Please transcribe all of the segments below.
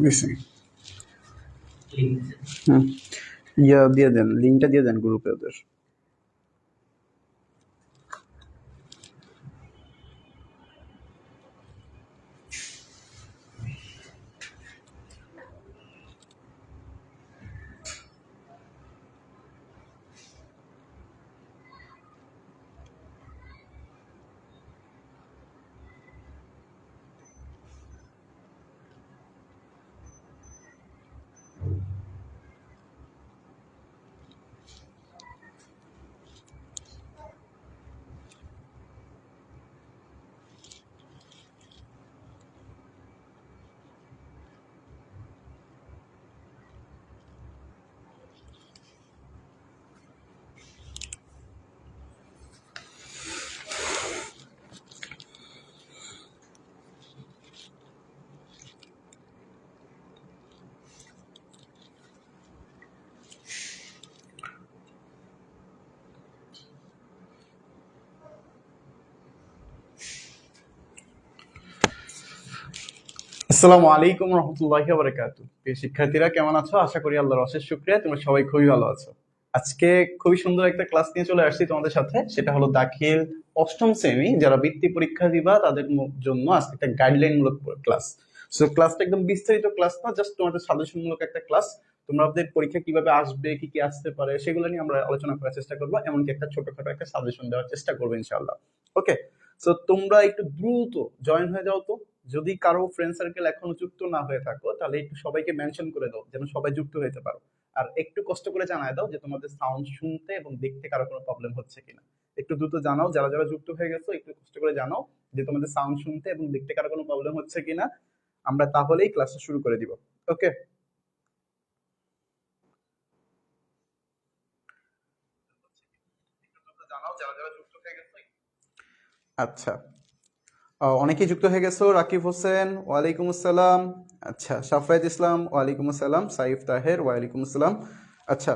দিছি। ইয়া দিয়ে দেন, লিঙ্কটা দিয়ে দেন গ্রুপে ওদের। আসসালামু আলাইকুম রহমতুল্লাহি ওয়া বারাকাতুহু। প্রিয় শিক্ষার্থীরা কেমন আছো? আশা করি আল্লাহর অশেষ শুকরিয়া তোমরা সবাই খুবই ভালো আছো। আজকে খুবই সুন্দর একটা ক্লাস নিয়ে চলে আসছি তোমাদের সাথে, সেটা হলো দাখিল অষ্টম শ্রেণী যারা বৃত্তি পরীক্ষা দিবা তাদের জন্য আজকে একটা গাইডলাইন মূলক ক্লাস। সো ক্লাসটা একদম বিস্তারিত ক্লাস না, জাস্ট তোমাদের সাজেশনমূলক একটা ক্লাস। তোমাদের পরীক্ষা কিভাবে আসবে, কি কি আসতে পারে সেগুলো নিয়ে আমরা আলোচনা করার চেষ্টা করবো, এমনকি একটা ছোটখাটো একটা সাজেশন দেওয়ার চেষ্টা করবো ইনশাআল্লাহ। ওকে, সো তোমরা একটু দ্রুত জয়েন হয়ে যাও তো। যদি কারো ফ্রেন্ড সার্কেল এখনো যুক্ত না হয়ে থাকো তাহলে একটু সবাইকে মেনশন করে দাও যেন সবাই যুক্ত হতে পারো। আর একটু কষ্ট করে জানায় দাও যে তোমাদের সাউন্ড শুনতে এবং দেখতে কারো কোনো প্রবলেম হচ্ছে কিনা। একটু দ্রুত জানাও, যারা যারা যুক্ত হয়ে গেছো একটু কষ্ট করে জানাও যে তোমাদের সাউন্ড শুনতে এবং দেখতে কারো কোনো প্রবলেম হচ্ছে কিনা। আমরা তাহলেই ক্লাসটা শুরু করে দিব। ওকে, জানাও যারা যারা যুক্ত হয়ে গেছো। আচ্ছা, অনেকেই যুক্ত হয়ে গেছো। রাকিব হোসেন ওয়ালাইকুম আসসালাম। আচ্ছা, সাফায়েত ইসলাম ওয়ালাইকুম আসসালাম। সাইফ তাহের ওয়ালাইকুম আসসালাম। আচ্ছা,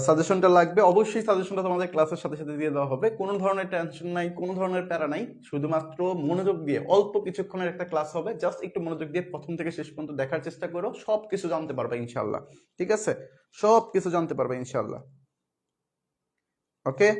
সাজেশনটা লাগবে অবশ্যই। সাজেশনটা তোমাদের ক্লাসের সাথে সাথে দিয়ে দেওয়া হবে, কোনো ধরনের টেনশন নাই, কোনো ধরনের প্যারা নাই। শুধুমাত্র মনোযোগ দিয়ে অল্প কিছুক্ষণের একটা ক্লাস হবে, জাস্ট একটু মনোযোগ দিয়ে প্রথম থেকে শেষ পর্যন্ত দেখার চেষ্টা করো, সব কিছু জানতে পারবে ইনশাল্লাহ। ঠিক আছে, সব কিছু জানতে পারবে ইনশাল্লাহ। ওকে,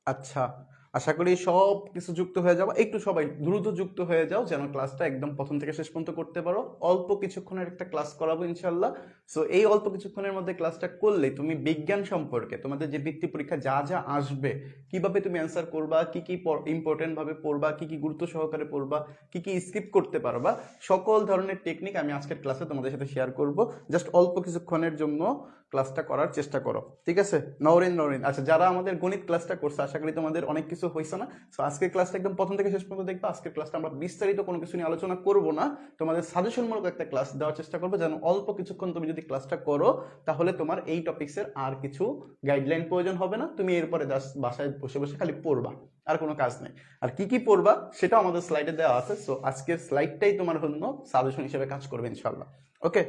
আচ্ছা, আশা করি সব কিছু যুক্ত হয়ে যাও। একটু সবাই দ্রুত যুক্ত হয়ে যাও যেন ক্লাসটা একদম প্রথম থেকে শেষ পর্যন্ত করতে পারো। অল্প কিছুক্ষণের একটা ক্লাস করাবো ইনশাল্লাহ। সো এই অল্প কিছুক্ষণের মধ্যে ক্লাসটা করলে তুমি বিজ্ঞান সম্পর্কে তোমাদের যে বৃত্তি পরীক্ষা যা যা আসবে, কিভাবে তুমি অ্যান্সার করবা, কি কি ইম্পর্টেন্ট ভাবে পড়বা, কি কি গুরুত্ব সহকারে পড়বা, কি কি স্কিপ করতে পারবা, সকল ধরনের টেকনিক আমি আজকের ক্লাসে তোমাদের সাথে শেয়ার করব। জাস্ট অল্প কিছুক্ষণের জন্য ক্লাসটা করার চেষ্টা করো, ঠিক আছে? নওরিন নওরিন, আচ্ছা, যারা আমাদের গণিত ক্লাসটা করছে আশা করি তোমাদের অনেক কিছু হয়েছে না। সো আজকের ক্লাসটা একদম প্রথম থেকে শেষ পর্যন্ত দেখবা। আজকের ক্লাসটা আমরা বিস্তারিত কোনো কিছু নিয়ে আলোচনা করব না, তোমাদের সাজেশনমূলক একটা ক্লাস দেওয়ার চেষ্টা করবো, যেন অল্প কিছুক্ষণ তুমি যদি ক্লাসটা করো তাহলে তোমার এই টপিক্সের আর কিছু গাইডলাইন প্রয়োজন হবে না। তুমি এরপরে জাস্ট বাসায় বসে বসে খালি পড়বা, আর কোনো কাজ নেই। আর কি কি পড়বা সেটাও আমাদের স্লাইডে দেওয়া আছে। সো আজকের স্লাইডটাই তোমার জন্য সাজেশন হিসেবে কাজ করবে ইনশাল্লাহ। ওকে,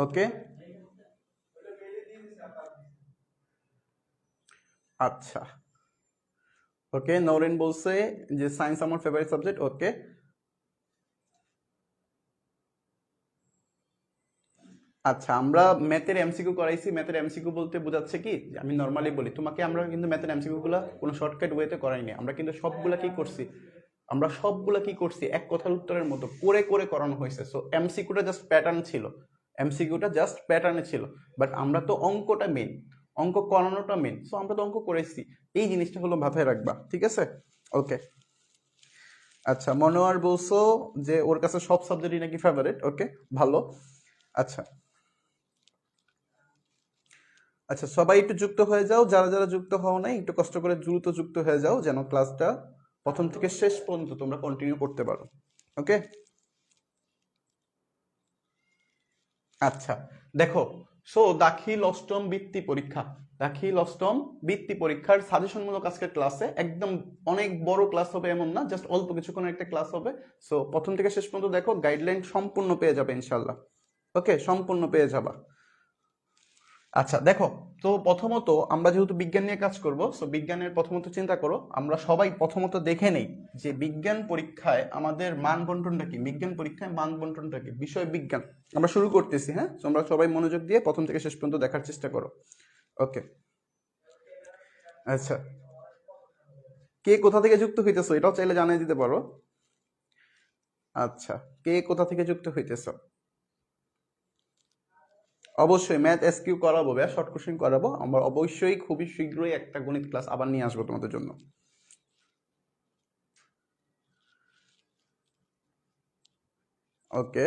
ওকে, আচ্ছা, ওকে। নওরিন বলছে যে সায়েন্স আমার ফেভারিট সাবজেক্ট। ওকে, আচ্ছা, আমরা ম্যাথের এমসিকিউ করাইছি। ম্যাথের এমসিকিউ বলতে বোঝাচ্ছে কি, আমি নর্মালি বলি তোমাকে, আমরা কিন্তু ম্যাথের এমসিকিউ গুলা কোনো শর্টকাট ওয়েতে করাইনি। আমরা কিন্তু সবগুলা কি করছি, আমরা সবগুলা কি করছি, এক কথার উত্তরের মতো করে করে করানো হয়েছে। সো এমসিকিউটা জাস্ট প্যাটার্ন ছিল, এমসিকিউটা জাস্ট প্যাটার্নে ছিল। বাট আমরা তো অঙ্কটা মেন, অঙ্ক করানোটা মেন। সো আমরা তো অঙ্ক করেছি, এই জিনিসটা হলো মাথায় রাখবা, ঠিক আছে? ওকে, আচ্ছা, মনোয়ার বলছো যে ওর কাছে সব সাবজেক্টই নাকি ফেভারিট। ওকে, ভালো। আচ্ছা, আচ্ছা, সবাই একটু যুক্ত হয়ে যাও। যারা যারা যুক্ত হও নাই একটু কষ্ট করে দ্রুত যুক্ত হয়ে যাও যেন ক্লাসটা প্রথম থেকে শেষ পর্যন্ত তোমরা কন্টিনিউ করতে পারো। ওকে, আচ্ছা দেখো, সো দাখিল অষ্টম বৃত্তি পরীক্ষা, দাখিল অষ্টম বৃত্তি পরীক্ষার সাজেশনমূলক আজকের ক্লাসে একদম অনেক বড় ক্লাস হবে এমন না, জাস্ট অল্প কিছুক্ষণের একটা ক্লাস হবে। সো প্রথম থেকে শেষ পর্যন্ত দেখো, গাইডলাইন সম্পূর্ণ পেয়ে যাবে ইনশাল্লাহ। ওকে, সম্পূর্ণ পেয়ে যাবা। আচ্ছা দেখো, তো প্রথমত আমরা যেহেতু বিজ্ঞান নিয়ে কাজ করব, সো বিজ্ঞানের প্রথমত চিন্তা করো, আমরা সবাই প্রথমত দেখে নেই যে বিজ্ঞান পরীক্ষায় আমাদের মান বন্টনটা কি, বিজ্ঞান পরীক্ষায় মান বন্টনটা কি, বিষয় বিজ্ঞান। আমরা শুরু করতেছি, হ্যাঁ, তো আমরা সবাই মনোযোগ দিয়ে প্রথম থেকে শেষ পর্যন্ত দেখার চেষ্টা করো। ওকে, আচ্ছা, কে কোথা থেকে যুক্ত হইতেছো এটাও চাইলে জানিয়ে দিতে পারো। আচ্ছা, কে কোথা থেকে যুক্ত হইতেছো? অবশ্যই ম্যাথ এসকিউ করাবো, শর্ট কোশ্চেন করাবো আমরা অবশ্যই, খুবই শীঘ্রই একটা গণিত ক্লাস আবার নিয়ে আসবো তোমাদের জন্য। ওকে,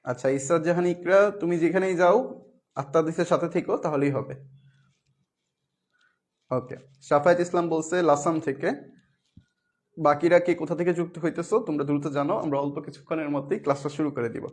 আচ্ছা ইসরাত জাহান ইকরা, তুমি যেখানেই যাও আত্মাদিসের সাথে থেকো তাহলেই হবে। ওকে, সাফায়েত ইসলাম বলছে লাসাম থেকে। বাকিরা কে কোথা থেকে যুক্ত হইতেছো তোমরা দ্রুত জানো, আমরা অল্প কিছুক্ষণের মধ্যেই ক্লাসটা শুরু করে দিব।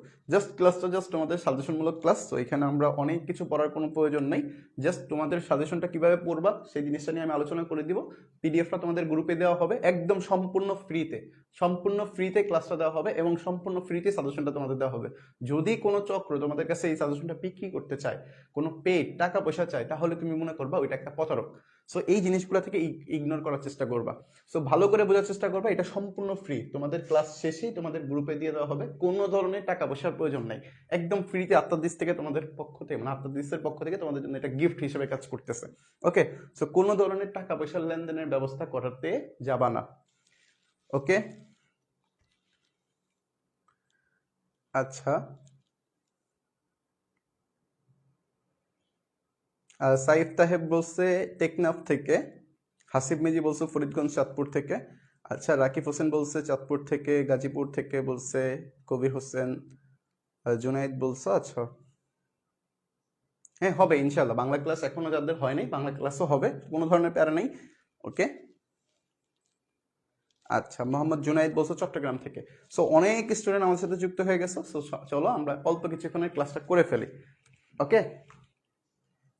ক্লাসটা জাস্ট তোমাদের সাজেশনমূলক ক্লাস, তো এখানে আমরা অনেক কিছু পড়ার কোনো প্রয়োজন নেই। জাস্ট তোমাদের সাজেশনটা কিভাবে পড়বা সেই জিনিসটা নিয়ে আমি আলোচনা করে দিব। পিডিএফটা তোমাদের গ্রুপে দেওয়া হবে একদম সম্পূর্ণ ফ্রিতে, সম্পূর্ণ ফ্রিতে ক্লাসটা দেওয়া হবে এবং সম্পূর্ণ ফ্রিতে সাজেশনটা তোমাদের দেওয়া হবে। যদি কোনো চক্র তোমাদের কাছে এই সাজেশনটা বিক্রি করতে চায়, কোনো পেড টাকা পয়সা চায়, তাহলে তুমি মনে করবা ওইটা একটা প্রতারক। সো এই জিনিসগুলো থেকে ইগনোর করার চেষ্টা করবা। সো ভালো করে বোঝার চেষ্টা করবে, এটা সম্পূর্ণ ফ্রি, তোমাদের ক্লাস শেষেই তোমাদের গ্রুপে দিয়ে দেওয়া হবে, কোনো ধরনের টাকা পয়সার প্রয়োজন নাই, একদম ফ্রিতে আত্মাদিস থেকে তোমাদের পক্ষ থেকে, মানে আত্মাদিসের পক্ষ থেকে তোমাদের জন্য এটা গিফট হিসেবে কাজ করতেছে। ওকে, সো কোনো ধরনের টাকা পয়সার লেনদেনের ব্যবস্থা করাতে যাবা না। ওকে, আচ্ছা, সাইফ তাহেব বলছে টেকনাফ থেকে। হাসিব মেজি বলছে ফরিদগঞ্জ চাঁদপুর থেকে। আচ্ছা, রাকিব হোসেন বলছে চাঁদপুর থেকে, গাজীপুর থেকে বলছে কবির হোসেন। জুনাইদ বলছে, আচ্ছা হ্যাঁ হবে ইনশাল্লাহ, বাংলা ক্লাস এখনো যাদের হয় নাই বাংলা ক্লাসও হবে, কোনো ধরনের প্যারা নেই। ওকে, আচ্ছা, মোহাম্মদ জুনাইদ বলছো চট্টগ্রাম থেকে। সো অনেক স্টুডেন্ট আমার সাথে যুক্ত হয়ে গেছে, সো চলো আমরা অল্প কিছুক্ষণের ক্লাসটা করে ফেলি। ওকে,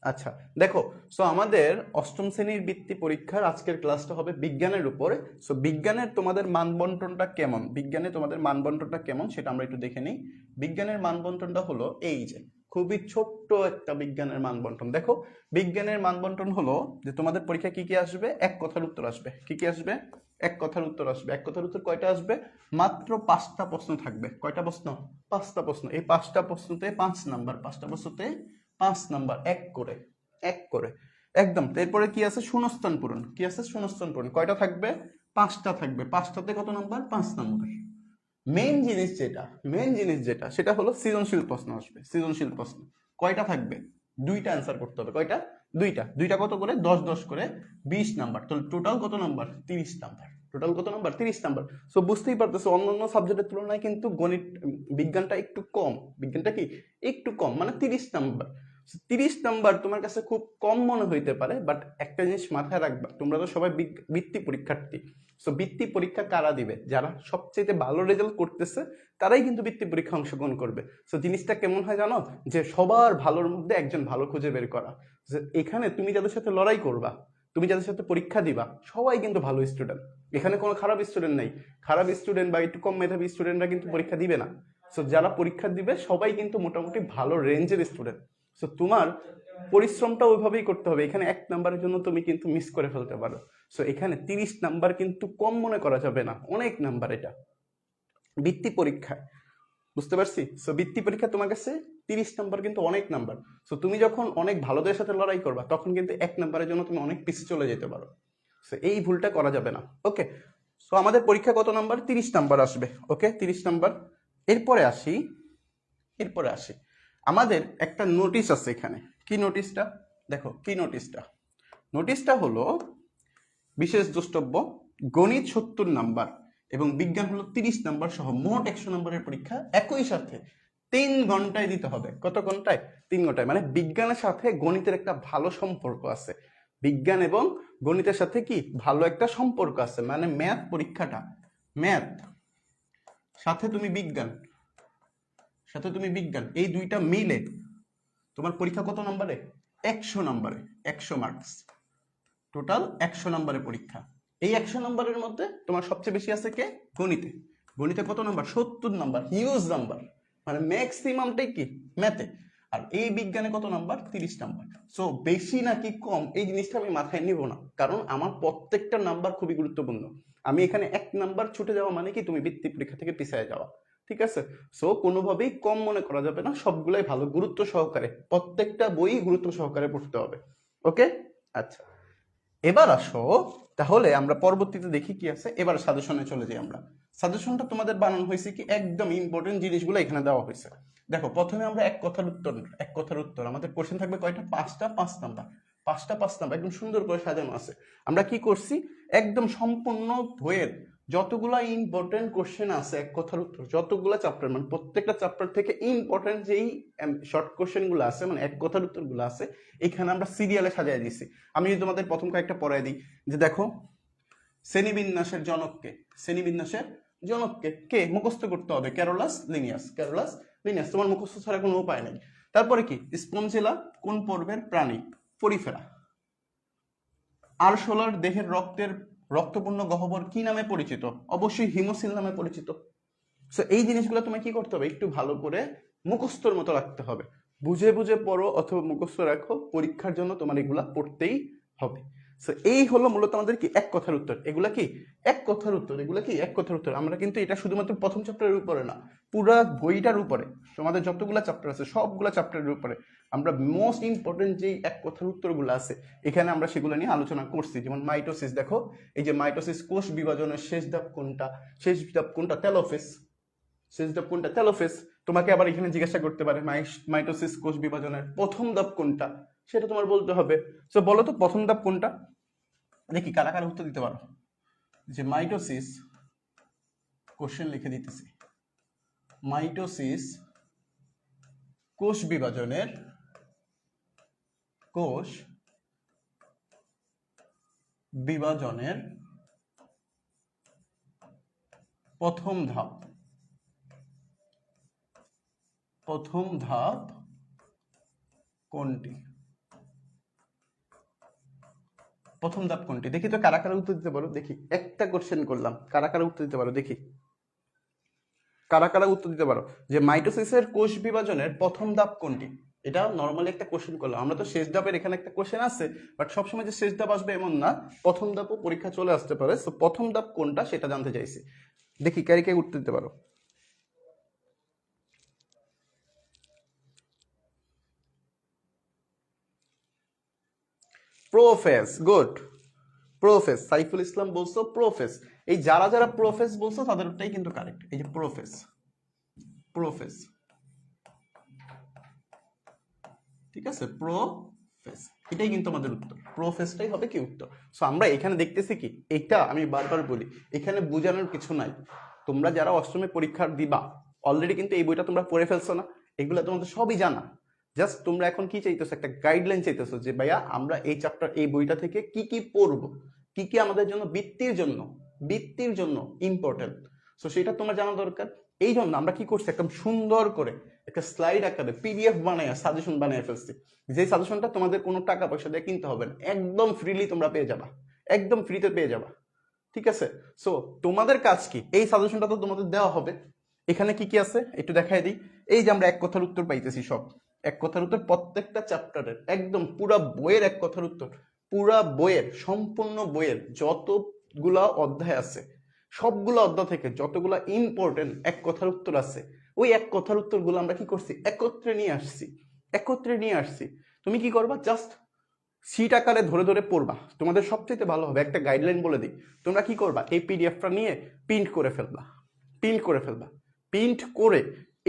আচ্ছা দেখো, সো আমাদের অষ্টম শ্রেণীর বৃত্তি পরীক্ষার আজকের ক্লাসটা হবে বিজ্ঞানের উপরে। সো বিজ্ঞানের তোমাদের মানবন্টনটা কেমন, বিজ্ঞানে তোমাদের মানবন্টনটা কেমন সেটা আমরা একটু দেখে নিই। বিজ্ঞানের মানবন্টনটা হলো এই যে, খুবই ছোট্ট একটা বিজ্ঞানের মানবন্টন। দেখো, বিজ্ঞানের মানবন্টন হলো যে তোমাদের পরীক্ষা কি কি আসবে, এক কথার উত্তর আসবে। কি কি আসবে? এক কথার উত্তর আসবে। এক কথার উত্তর কয়টা আসবে? মাত্র 5টা প্রশ্ন থাকবে। কয়টা প্রশ্ন? 5টা প্রশ্ন। এই 5টা প্রশ্নতে 5 নাম্বার, 5টা প্রশ্নতে 5 নাম্বার, এক করে, এক করে একদম। এরপরে কি আছে? শূন্যস্থান পূরণ। কি আছে? শূন্যস্থান পূরণ। কয়টা থাকবে? 5টা থাকবে। 5টাতে কত নাম্বার? 5 নাম্বার। মেইন জিনিস যেটা, মেইন জিনিস যেটা সেটা হলো সৃজনশীল প্রশ্ন আসবে। সৃজনশীল প্রশ্ন কয়টা থাকবে? 2টা অ্যান্সার করতে হবে। কয়টা? 2টা। 2টা কত করে? 10 10 করে, 20 নাম্বার। তো টোটাল কত নাম্বার? 30 নাম্বার। টোটাল কত নাম্বার? 30 নাম্বার। সো বুঝতেই পারতেছো অন্যান্য সাবজেক্টের তুলনায় কিন্তু গণিত, বিজ্ঞানটা একটু কম। বিজ্ঞানটা কি একটু কম, মানে 30 নাম্বার। 30 নাম্বার তোমার কাছে খুব কম মনে হইতে পারে, বাট একটা জিনিস মাথায় রাখবা, তোমরা তো সবাই বৃত্তি পরীক্ষার্থী। সো বৃত্তি পরীক্ষা কারা দিবে? যারা সবচেয়ে ভালো রেজাল্ট করতেছে তারাই কিন্তু বৃত্তি পরীক্ষা অংশগ্রহণ করবে। সো জিনিসটা কেমন হয় জানো? যে সবার ভালোর মধ্যে একজন ভালো খুঁজে বের করা। যে এখানে তুমি যাদের সাথে লড়াই করবা, তুমি যাদের সাথে পরীক্ষা দিবা, সবাই কিন্তু ভালো স্টুডেন্ট। এখানে কোনো খারাপ স্টুডেন্ট নেই। খারাপ স্টুডেন্ট বা একটু কম মেধাবী স্টুডেন্টরা কিন্তু পরীক্ষা দিবে না। সো যারা পরীক্ষা দিবে সবাই কিন্তু মোটামুটি ভালো রেঞ্জের স্টুডেন্ট। সো তোমার পরিশ্রমটা ওইভাবেই করতে হবে। এখানে 1 নাম্বারের জন্য তুমি কিন্তু মিস করে ফেলতে পারো। সো এখানে 30 নাম্বার কিন্তু কম মনে করা যাবে না, অনেক নাম্বার এটা বৃত্তি পরীক্ষায়। বুঝতে পারছি? সো বৃত্তি পরীক্ষা তোমার কাছে 30 নাম্বার কিন্তু অনেক নাম্বার। সো তুমি যখন অনেক ভালোদের সাথে লড়াই করবা তখন কিন্তু 1 নাম্বারের জন্য তুমি অনেক পিছিয়ে চলে যেতে পারো। সো এই ভুলটা করা যাবে না। ওকে, সো আমাদের পরীক্ষা কত নাম্বার? 30 নাম্বার আসবে। ওকে, 30 নাম্বার। এরপরে আসি, এরপরে আসি আমাদের একটা নোটিশ আছে এখানে। কি নোটিশটা? দেখো কি নোটিশটা। নোটিশটা হলো বিশেষ দ্রষ্টব্য, গণিত 70 নাম্বার এবং বিজ্ঞান হলো 30 নাম্বার সহ মোট 100 নাম্বারের পরীক্ষা একই সাথে 3 ঘন্টায় দিতে হবে। কত ঘন্টায়? 3 ঘন্টায়। মানে বিজ্ঞানের সাথে গণিতের একটা ভালো সম্পর্ক আছে। বিজ্ঞান এবং গণিতের সাথে কি ভালো একটা সম্পর্ক আছে, মানে ম্যাথ পরীক্ষাটা, ম্যাথ সাথে তুমি বিজ্ঞান, এই দুইটা মিলে তোমার পরীক্ষা কত নম্বরে? 100 নম্বরে, 100 মার্কস, টোটাল 100 নম্বরের পরীক্ষা। এই 100 নম্বরের মধ্যে তোমার সবচেয়ে বেশি আছে কে? গণিতে। গণিতে কত নাম্বার? 70 নাম্বার, হিউজ নাম্বার, মানে ম্যাক্সিমামটাই কি ম্যাথে। আর এই বিজ্ঞানে কত নাম্বার? 30 নাম্বার। সো বেশি নাকি কম এই জিনিসটা আমি মাথায় নিব না, কারণ আমার প্রত্যেকটা নাম্বার খুবই গুরুত্বপূর্ণ। আমি এখানে 1 নাম্বার ছুটে যাওয়া মানে কি তুমি বৃত্তি পরীক্ষা থেকে পিছিয়ে যাওয়া, ঠিক আছে? সো কোনোভাবেই কম মনে করা যাবে না, সবগুলাই ভালো, গুরুত্ব সহকারে, প্রত্যেকটা বই গুরুত্ব সহকারে পড়তে হবে। ওকে, আচ্ছা এবার আসো, তাহলে আমরা পরবর্তীতে দেখি কি আছে। এবার সাজেশনে চলে যাই আমরা। সাজেশনটা তোমাদের বানানো হয়েছে কি একদম ইম্পর্টেন্ট জিনিসগুলো এখানে দেওয়া হয়েছে। দেখো প্রথমে আমরা এক কথার উত্তর আমাদের কোশ্চেন থাকবে কয়টা? 5টা, 5 নাম্বার, 5টা 5 নাম্বার, একদম সুন্দর করে সাজানো আছে। আমরা কি করছি, একদম সম্পূর্ণ বইয়ের যতগুলা ইম্পর্টেন্ট কোশ্চেন আছে এক কথার উত্তর, যতগুলা চ্যাপ্টার, মানে প্রত্যেকটা চ্যাপ্টার থেকে ইম্পর্টেন্ট যেই শর্ট কোশ্চেন গুলো আছে, মানে এক কথার উত্তর গুলো আছে, এখানে আমরা সিরিয়ালে সাজিয়ে দিচ্ছি। আমি যদি তোমাদের প্রথম কয়েকটা পড়াই দিই, যে দেখো শ্রেণীবিন্যাসের জনককে, কে মুখস্থ করতে হবে? ক্যারোলাস লিনিয়াস, তোমার মুখস্থ ছাড়া কোনো উপায় নেই। তারপরে কি, স্পঞ্জিলা কোন পর্বের প্রাণী? পরিফেরা। আরশোলার দেহের রক্তপূর্ণ গহ্বর কি নামে পরিচিত? অবশ্যই হিমোসিল নামে পরিচিত। সো এই জিনিসগুলো তুমি কি করতে হবে, একটু ভালো করে মুখস্থর মতো রাখতে হবে। বুঝে বুঝে পড়ো অথবা মুখস্থ রাখো, পরীক্ষার জন্য তোমার এগুলা পড়তেই হবে। সো এই হলো মূলত আমাদের কি এক কথার উত্তর। এগুলা কি এক কথার উত্তর। আমরা কিন্তু এটা শুধুমাত্র প্রথম চ্যাপ্টারের উপরে না, পুরা বইটার উপরে, তোমাদের যতগুলা চ্যাপ্টার আছে সবগুলা চ্যাপ্টারের উপরে আমরা মোস্ট ইম্পর্টেন্ট যে এক কথার উত্তরগুলো আছে এখানে আমরা সেগুলো নিয়ে আলোচনা করছি। যেমন মাইটোসিস, দেখো এই যে মাইটোসিস, কোষ বিভাজনের শেষ ধাপ কোনটা? তেলোফেজ। তোমাকে আবার এখানে জিজ্ঞাসা করতে পারে মাইটোসিস কোষ বিভাজনের প্রথম ধাপ কোনটা, সেটা তোমার বলতে হবে। তো বলো তো প্রথম ধাপ কোনটা? দেখি কারা কারা উত্তর দিতে পারো। যে মাইটোসিস, কোশ্চেন লিখে দিতেছি, মাইটোসিস কোষ বিভাজনের প্রথম ধাপ কোনটি? দেখি তো কারা কারা উত্তর দিতে পারো। দেখি একটা কোশ্চেন করলাম, কারা কারা উত্তর দিতে পারো, দেখি কারা কারা উত্তর দিতে পারো যে মাইটোসিসের কোষ বিভাজনের প্রথম ধাপ কোনটি। এটা নর্মালি একটা কোশ্চেন করলাম, আমরা তো শেষ ধাপের এখানে একটা কোশ্চেন আছে, বাট সবসময় যে শেষ ধাপ আসবে এমন না, প্রথম ধাপও পরীক্ষা চলে আসতে পারে। তো প্রথম ধাপ কোনটা সেটা জানতে চাইছি, দেখি কে কে উত্তর দিতে পারো। Prophase, good, prophase, Saiful Islam বলছো প্রোফেস। এই যারা যারা প্রোফেস বলছো তাদেরটাই কিন্তু কারেক্ট। এই যে প্রোফেস, ঠিক আছে, প্রোফেস, এটাই কিন্তু আমাদের উত্তর, প্রোফেসটাই হবে কি উত্তর। সো আমরা এখানে দেখতেছি কি, এটা আমি বারবার বলি, এখানে বোঝানোর কিছু নাই। তোমরা যারা অষ্টমে পরীক্ষা দিবা অলরেডি কিন্তু এই বইটা তোমরা পড়ে ফেলছো না, এগুলো তোমাদের সবই জানা। জাস্ট তোমরা এখন কি চাইতেছো, একটা গাইডলাইন চাইতেছো যে ভাইয়া আমরা এই চ্যাপ্টার, এই বইটা থেকে কি কি পড়বো, কি কি আমাদের জন্য বৃত্তির জন্য ইম্পর্টেন্ট। সো সেটা তোমার জানা দরকার। এই জন্য আমরা কি করছি, একদম সুন্দর করে একটা স্লাইড আকারে পিডিএফ বানায় সাজেশন বানিয়ে ফেলছি, যে সাজেশনটা তোমাদের কোনো টাকা পয়সা দিয়ে কিনতে হবে না, একদম ফ্রিলি তোমরা পেয়ে যাবা, একদম ফ্রিতে পেয়ে যাবা, ঠিক আছে? সো তোমাদের কাজ কি, এই সাজেশনটা তো তোমাদের দেওয়া হবে। এখানে কি কি আছে একটু দেখাই দিই। এই যে আমরা এক কথার উত্তর পাইতেছি, সব এক কথার উত্তর, প্রত্যেকটা চ্যাপ্টারের একদম পুরা বইয়ের এক কথার উত্তর, পুরা বইয়ের, সম্পূর্ণ বইয়ের যতগুলা অধ্যায় আছে সবগুলো অধ্যায় থেকে যতগুলা ইম্পর্টেন্ট এক কথার উত্তর আছে, ওই এক কথার উত্তরগুলো আমরা কি করছি, একত্রে নিয়ে আসছি। তুমি কি করবা, জাস্ট সিট আকারে ধরে ধরে পড়বা, তোমাদের সবচেয়ে ভালো হবে। একটা গাইডলাইন বলে দিই, তোমরা কি করবা, এই পিডিএফটা নিয়ে প্রিন্ট করে ফেলবা, প্রিন্ট করে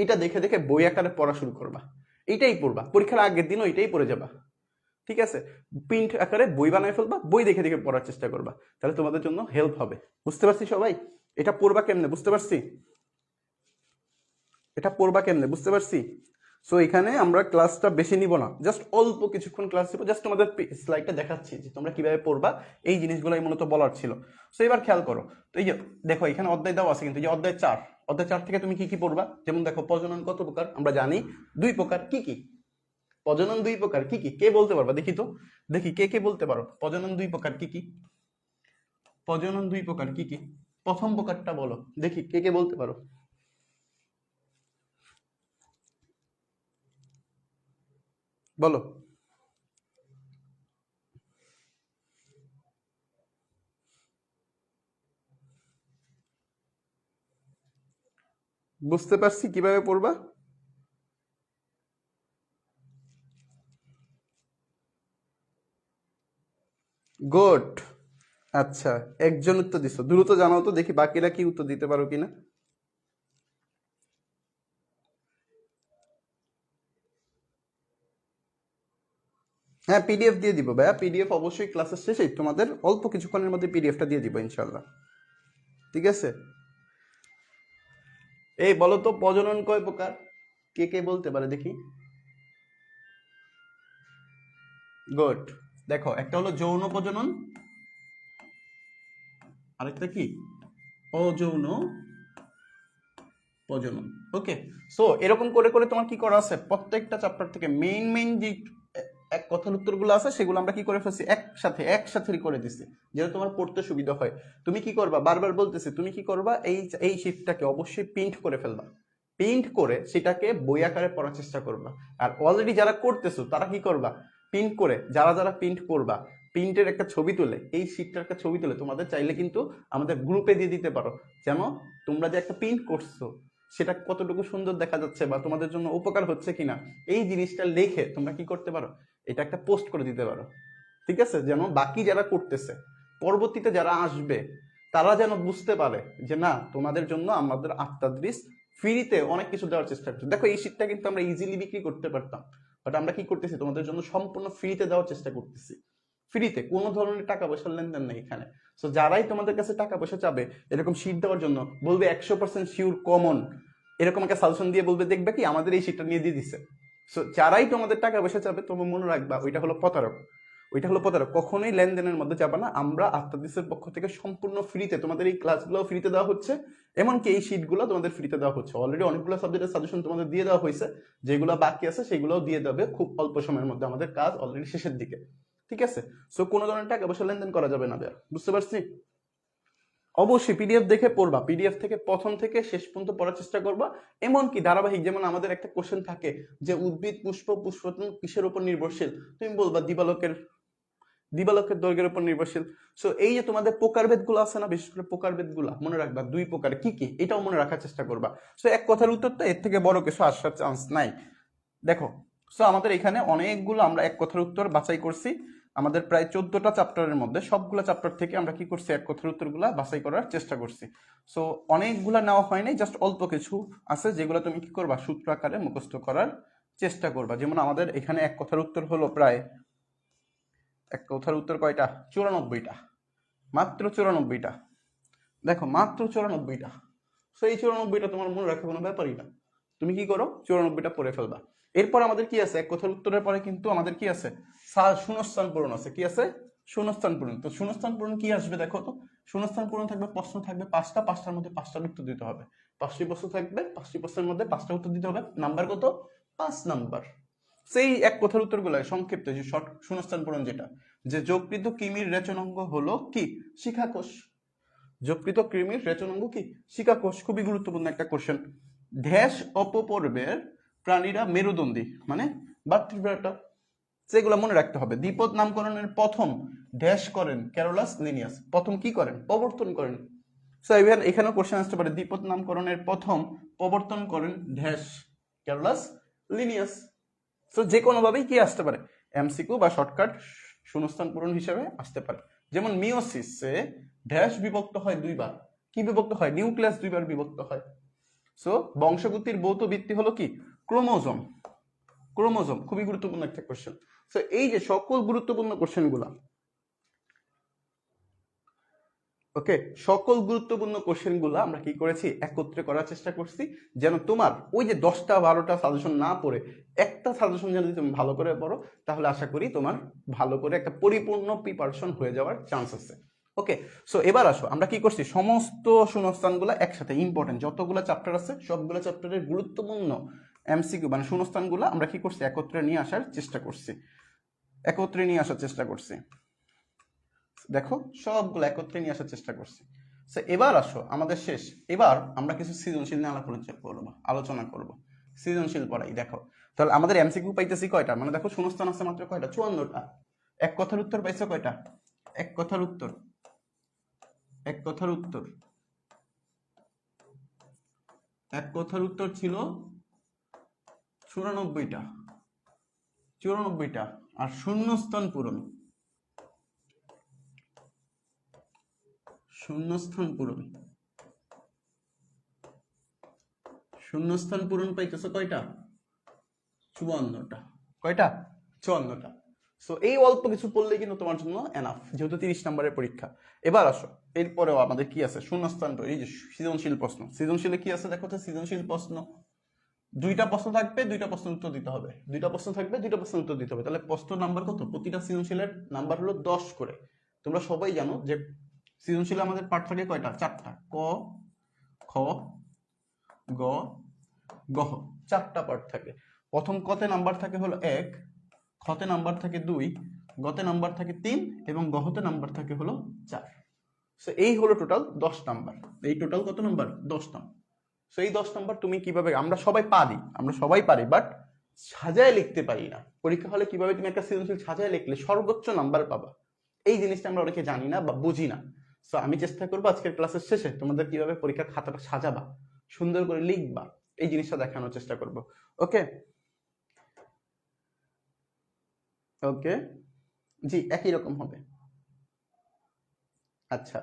এটা দেখে দেখে বই আকারে পড়া শুরু করবা, এইটাই পড়বা, পরীক্ষার আগের দিনও এটাই পড়ে যাবা, ঠিক আছে? প্রিন্ট আকারে বই বানায় ফেলবা, বই দেখে দেখে পড়ার চেষ্টা করবা, তাহলে তোমাদের জন্য হেল্প হবে। বুঝতে পারছি সবাই? এটা পড়বা কেমনে বুঝতে পারছি। সো এখানে আমরা ক্লাসটা বেশি নিব না, জাস্ট অল্প কিছুক্ষণ ক্লাস নিব, জাস্ট তোমাদের স্লাইডটা দেখাচ্ছি যে তোমরা কিভাবে পড়বা, এই জিনিসগুলোই মূলত বলার ছিল। সো এবার খেয়াল করো, তো এই যে দেখো এখানে অধ্যায় দেওয়া আছে, কিন্তু এই যে অধ্যায় 4, অধ্যায় 4 থেকে তুমি কি কি পড়বা? যেমন দেখো প্রজনন কত প্রকার আমরা জানি, 2 প্রকার। কি কি প্রজনন 2 প্রকার? কি কি কে বলতে পারবা? দেখি তো, দেখি কে কে বলতে পারো প্রজনন 2 প্রকার কি কি? প্রজনন 2 প্রকার কি কি? প্রথম প্রকারটা বলো দেখি, কে কে বলতে পারো? বলো। বুঝতে পারছি, কিভাবে পড়বা? গুড। আচ্ছা, একজন উত্তর দিছো, দ্রুত জানাও তো দেখি বাকিরা কি উত্তর দিতে পারো কিনা। হ্যাঁ, পিডিএফ দিয়ে দিব ভাইয়া, পিডিএফ অবশ্যই ক্লাসের শেষে তোমাদের অল্প কিছুক্ষণের মধ্যে পিডিএফটা দিয়ে দিব ইনশাল্লাহ। ঠিক আছে, এই বলো তো প্রজনন কয় প্রকার? কে কে বলতে পারে দেখি? গুড। দেখো, একটা হলো যৌন প্রজনন, আরেকটা কি অযৌন প্রজনন। ওকে, সো এরকম করে করে তোমার কি করা আছে, প্রত্যেকটা চ্যাপ্টার থেকে মেইন মেইন যে এক কথার উত্তরগুলো আছে সেগুলো আমরা কি করে ফেলছি, একসাথে একসাথে করে দিছি, যেটা তোমার পড়তে সুবিধা হয়। তুমি কি করবা, বারবার বলতেছি, তুমি কি করবা, এই এই শিটটাকে অবশ্যই প্রিন্ট করে ফেলবা। প্রিন্ট করে সেটাকে বই আকারে পড়ার চেষ্টা করবা। আর অলরেডি যারা করতেছো তারা কি করবা, প্রিন্ট করে, যারা যারা প্রিন্ট করবা, প্রিন্টের একটা ছবি তুলে, এই শিটটার একটা ছবি তুলে তোমাদের চাইলে কিন্তু আমাদের গ্রুপে দিয়ে দিতে পারো, যেন তোমরা যে একটা প্রিন্ট করছো সেটা কতটুকু সুন্দর দেখা যাচ্ছে বা তোমাদের জন্য উপকার হচ্ছে কিনা, এই জিনিসটা লিখে তোমরা কি করতে পারো, এটা একটা পোস্ট করে দিতে পারো। ঠিক আছে, যেন বাকি যারা করতেছে, পরবর্তীতে যারা আসবে, তারা যেন বুঝতে পারে যে না, তোমাদের জন্য আমাদের আত্মাদৃশ ফ্রিতে অনেক কিছু দেওয়ার চেষ্টা করছি। দেখো, এই শীটটা কিন্তু আমরা ইজিলি বিক্রি করতে পারতাম, বাট আমরা কি করতেছি, তোমাদের জন্য সম্পূর্ণ ফ্রিতে দেওয়ার চেষ্টা করতেছি। ফ্রিতে, কোনো ধরনের টাকা পয়সার লেনদেন নেই এখানে। সো যারাই তোমাদের কাছে টাকা পয়সা চাবে এরকম শীট দেওয়ার জন্য, বলবে 100% শিওর কমন, এরকম একটা সাজেশন দিয়ে বলবে দেখবে কি আমাদের এই শীটটা নিয়ে দিয়ে দিছে। সো যারাই তোমাদের টাকা পয়সা চাবে, তোমার মনে রাখবা ওইটা হলো প্রতারক, ওইটা হলো প্রতারক। কখনোই লেনদেনের মধ্যে যাবে না। আমরা আত্মাদিসের পক্ষ থেকে সম্পূর্ণ ফ্রিতে তোমাদের এই ক্লাসগুলো ফ্রিতে দেওয়া হচ্ছে, এমনকি এই শীটগুলো তোমাদের ফ্রিতে দেওয়া হচ্ছে। অলরেডি অনেকগুলো সাবজেক্টের সাজেশন তোমাদের দিয়ে দেওয়া হয়েছে, যেগুলো বাকি আছে সেগুলোও দিয়ে দেবে খুব অল্প সময়ের মধ্যে, আমাদের কাজ অলরেডি শেষের দিকে। ঠিক আছে, সো কোনো ধরনের টাকা পয়সা লেনদেন করা যাবে না ভাইয়া, বুঝতে পারছি? অবশ্যই পিডিএফ দেখে পড়বা, পিডিএফ থেকে প্রথম থেকে শেষ পর্যন্ত পড়ার চেষ্টা করবা। এমনকি ধারাবাহিক, যেমন আমাদের একটা কোশ্চেন থাকে যে উদ্ভিদ পুষ্প পুষ্পতন কিসের উপর নির্ভরশীল, তুমি বলবা দিবালোকের, দিবালোকের দৈর্ঘ্যের উপর নির্ভরশীল। সো এই যে তোমাদের প্রকারভেদ গুলো আছে না, বিশেষ করে প্রকারভেদ গুলা মনে রাখবা, 2 প্রকার কি কি এটাও মনে রাখার চেষ্টা করবা। সো এক কথার উত্তরটা এর থেকে বড় কিছু আসার চান্স নাই। দেখো, সো আমাদের এখানে অনেকগুলো আমরা এক কথার উত্তর বাছাই করছি, আমাদের প্রায় 14টা চ্যাপ্টারের মধ্যে সবগুলো চ্যাপ্টার থেকে আমরা কি করছি, এক কথার উত্তরগুলা বাছাই করার চেষ্টা করছি। সো অনেকগুলা নেওয়া হয় নাই, জাস্ট অল্প কিছু আছে যেগুলো তুমি কি করবা, সূত্র আকারে মুখস্থ করার চেষ্টা করবা। যেমন আমাদের এখানে এক কথার উত্তর হলো প্রায়, এক কথার উত্তর কয়টা, 94টা, মাত্র 94টা। দেখো, মাত্র 94টা। সো এই 94টা তোমার মনে রাখা কোনো ব্যাপারই না। তুমি কি করো, 94টা পড়ে ফেলবা। এরপর আমাদের কি আছে, এক কথার উত্তরের পরে কিন্তু আমাদের কি আছে, শূন্যস্থান পূরণ আছে। কি আছে, শূন্যস্থান পূরণ। তো শূন্যস্থান পূরণ কি আসবে দেখো তো, শূন্যস্থান পূরণ থাকবে, প্রশ্ন থাকবে 5টা, 5টার মধ্যে 5টার উত্তর দিতে হবে। 5টি প্রশ্ন থাকবে, 5টি প্রশ্নের মধ্যে 5টা উত্তর দিতে হবে। নাম্বার কত, 5 নাম্বার। সেই এক কথার উত্তরগুলো সংক্ষিপ্ত যে শর্ট শূন্যস্থান পূরণ, যেটা যে যকৃত কৃমির রেচনাঙ্গ হলো কি, শিখাকোষ। যকৃত কৃমির রেচনাঙ্গ কি, শিখাকোষ। খুবই গুরুত্বপূর্ণ একটা কোশ্চেন। ড্যাশ অপপর্বের প্রাণীরা মেরুদণ্ডী, মানে ভার্টিব্রেটা, সেগুলো মনে রাখতে হবে। দ্বিপদ নামকরণের প্রথম ড্যাশ করেন ক্যারোলাস লিনিয়াস, প্রথম কি করেন, প্রবর্তন করেন। সো এখানেও কোশ্চেন আসতে পারে, দ্বিপদ নামকরণের প্রথম প্রবর্তন করেন ড্যাশ, ক্যারোলাস লিনিয়াস। সো যে কোনো ভাবেই কি আসতে পারে, এমসিকিউ বা শর্টকাট শূন্যস্থান পূরণ হিসেবে আসতে পারে। যেমন মিওসিসে ড্যাশ বিভক্ত হয় 2বার, কি বিভক্ত হয়, নিউক্লিয়াস 2বার বিভক্ত হয়। সো বংশগতির ভৌত ভিত্তি হলো কি, ক্রোমোজোম। ক্রোমোজোম খুবই গুরুত্বপূর্ণ একটা কোশ্চেন। সো এই যে সকল গুরুত্বপূর্ণ কোশ্চেনগুলা, ওকে, সকল গুরুত্বপূর্ণ কোশ্চেনগুলো আমরা কি করেছি, একত্রে করার চেষ্টা করছি, যেন তোমার ওই যে 10টা 12টা সাজেশন না পড়ে একটা সাজেশন যদি তুমি ভালো করে পড়ো, তাহলে আশা করি তোমার ভালো করে একটা পরিপূর্ণ প্রিপারেশন হয়ে যাওয়ার চান্স আছে। ওকে, সো এবার আসো আমরা কি করছি, সমস্ত শূন্যস্থানগুলো একসাথে ইম্পর্টেন্ট যতগুলো চ্যাপ্টার আছে সবগুলো চ্যাপ্টারের গুরুত্বপূর্ণ এমসিকিউ মানে শূন্যস্থানগুলো আমরা কি করছি, একত্রে নিয়ে আসার চেষ্টা করছি, একত্রে নিয়ে আসার চেষ্টা করছি। দেখো সবগুলো একত্রে নিয়ে আসার চেষ্টা করছি। সো এবার আসো আমাদের শেষ, এবার আমরা কিছু সৃজনশীল নিয়ে আলোচনা করব। সৃজনশীল পড়াই। দেখো তাহলে আমাদের এমসিকিউ পাইতেছি কয়টা, মানে দেখো শূন্যস্থান আছে মাত্র কয়টা, 54টা। এক কথার উত্তর পাইছো কয়টা, এক কথার উত্তর, এক কথার উত্তর, এক কথার উত্তর ছিল 94টা, 94টা। আর শূন্যস্থান পূরণ, শূন্যস্থান পূরণ, শূন্যস্থান পূরণ পাইতেছো কয়টা, 54টা। কয়টা, 54টা। সো এই অল্প কিছু পড়লে কিন্তু তোমার জন্য এনাফ, যেহেতু 30 নম্বরের পরীক্ষা। এবার আসো এরপরেও আমাদের কি আছে, শূন্যস্থান, এই যে সৃজনশীল প্রশ্ন, সৃজনশীলে কি আছে দেখো তো, সৃজনশীল প্রশ্ন দুইটা প্রশ্ন থাকবে, দুইটা প্রশ্ন উত্তর দিতে হবে, দুইটা প্রশ্ন থাকবে, দুইটা প্রশ্ন উত্তর দিতে হবে। তাহলে প্রশ্ন নাম্বার কত, প্রতিটা সৃজনশীলের নাম্বার হলো 10 করে। তোমরা সবাই জানো যে সৃজনশীলে আমাদের পার্ট থাকে কয়টা, 4টা, ক খ গ গহ, 4টা পার্ট থাকে। প্রথম কতে নাম্বার থাকে হলো 1, খতে নাম্বার থাকে 2, গতে নাম্বার থাকে 3 এবং গহতে নাম্বার থাকে হলো 4। সো এই হলো টোটাল 10 নাম্বার। এই টোটাল কত নাম্বার, 10 নাম্বার। সো এই 10 নাম্বার তুমি কিভাবে, আমরা সবাই পারি বাট সাজায় লিখতে পারি না। পরীক্ষা হলে কিভাবে তুমি একটা সৃজনশীল সাজায় লিখলে সর্বোচ্চ নাম্বার পাবা, এই জিনিসটা আমরা অনেকে জানি না বা বুঝি না। সো আমি চেষ্টা করবো আজকের ক্লাসের শেষে তোমাদের কিভাবে পরীক্ষার খাতাটা সাজাবা, সুন্দর করে লিখবা, এই জিনিসটা দেখানোর চেষ্টা করব। ওকে ওকে, জি একই রকম হবে। আচ্ছা